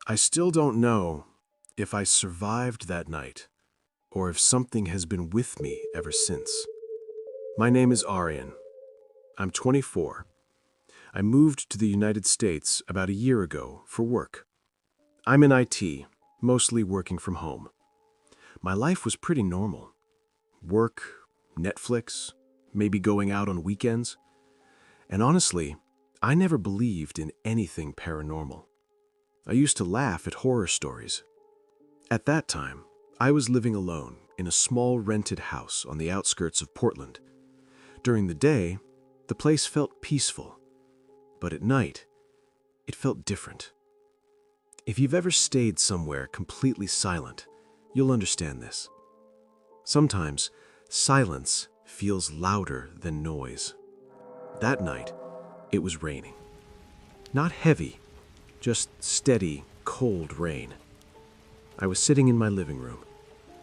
I still don't know if I survived that night or if something has been with me ever since. My name is Aryan. I'm 24. I moved to the United States about a year ago for work. I'm in IT, mostly working from home. My life was pretty normal. Work, Netflix, maybe going out on weekends. And honestly, I never believed in anything paranormal. I used to laugh at horror stories. At that time, I was living alone in a small rented house on the outskirts of Portland. During the day, the place felt peaceful, but at night, it felt different. If you've ever stayed somewhere completely silent, you'll understand this. Sometimes, silence feels louder than noise. That night, it was raining. Not heavy, just steady, cold rain. I was sitting in my living room.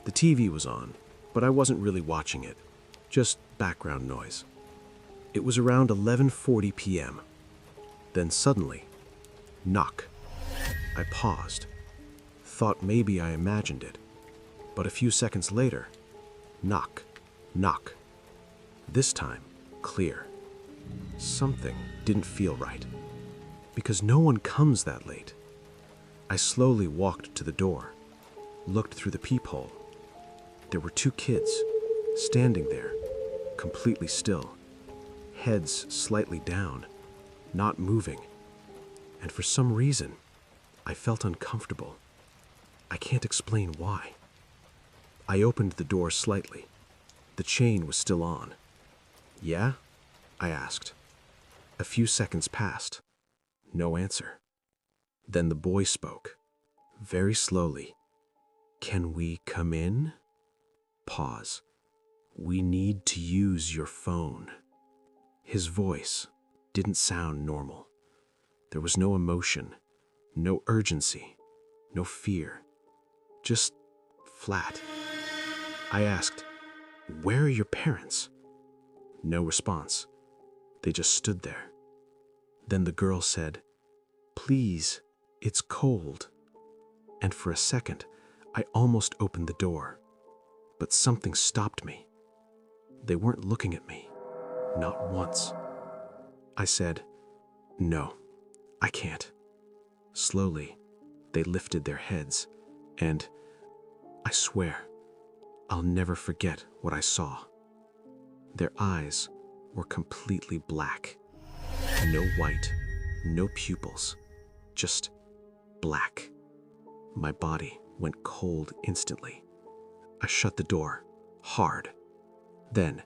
The TV was on, but I wasn't really watching it, just background noise. It was around 11:40 p.m. Then suddenly, knock. I paused, thought maybe I imagined it, but a few seconds later, knock, knock. This time, clear. Something didn't feel right, because no one comes that late. I slowly walked to the door, looked through the peephole. There were two kids, standing there, completely still, heads slightly down, not moving. And for some reason, I felt uncomfortable. I can't explain why. I opened the door slightly. The chain was still on. "Yeah?" I asked. A few seconds passed. No answer. Then the boy spoke, very slowly. "Can we come in?" Pause. "We need to use your phone." His voice didn't sound normal. There was no emotion, no urgency, no fear. Just flat. I asked, "Where are your parents?" No response. They just stood there. Then the girl said, "Please, it's cold." And for a second, I almost opened the door. But something stopped me. They weren't looking at me. Not once. I said, "No, I can't." Slowly, they lifted their heads, and I swear, I'll never forget what I saw. Their eyes were completely black. No white, no pupils, just black. My body went cold instantly. I shut the door, hard. Then,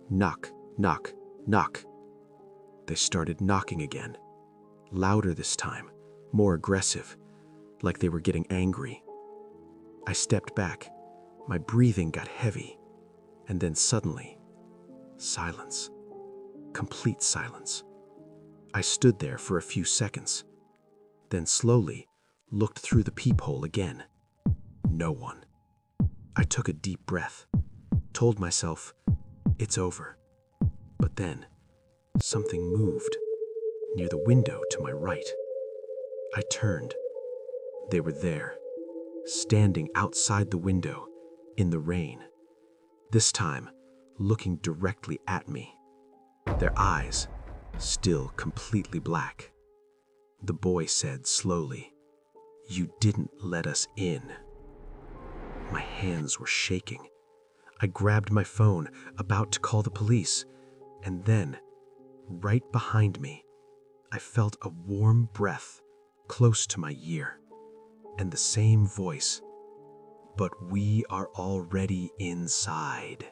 knock, knock, knock. They started knocking again, louder this time, more aggressive, like they were getting angry. I stepped back. My breathing got heavy, and then suddenly, silence. Complete silence. I stood there for a few seconds, then slowly looked through the peephole again. No one. I took a deep breath, told myself, it's over. But then, something moved near the window to my right. I turned. They were there, standing outside the window in the rain. This time, looking directly at me. Their eyes still completely black. The boy said slowly, "You didn't let us in." My hands were shaking. I grabbed my phone, about to call the police, and then, right behind me, I felt a warm breath close to my ear, and the same voice, "But we are already inside."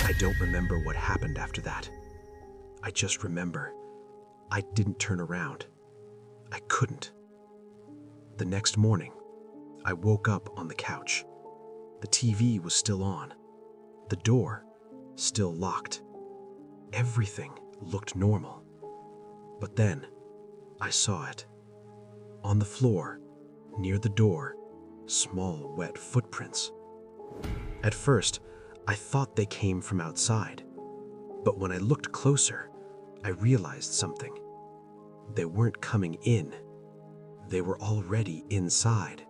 I don't remember what happened after that. I just remember I didn't turn around. I couldn't. The next morning, I woke up on the couch. The TV was still on. The door still locked. Everything looked normal. But then, I saw it. On the floor, near the door, small wet footprints. At first, I thought they came from outside. But when I looked closer, I realized something. They weren't coming in. They were already inside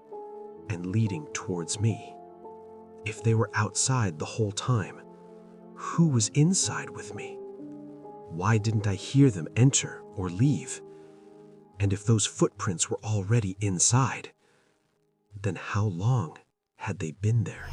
and leading towards me. If they were outside the whole time, who was inside with me? Why didn't I hear them enter or leave? And if those footprints were already inside, then how long had they been there?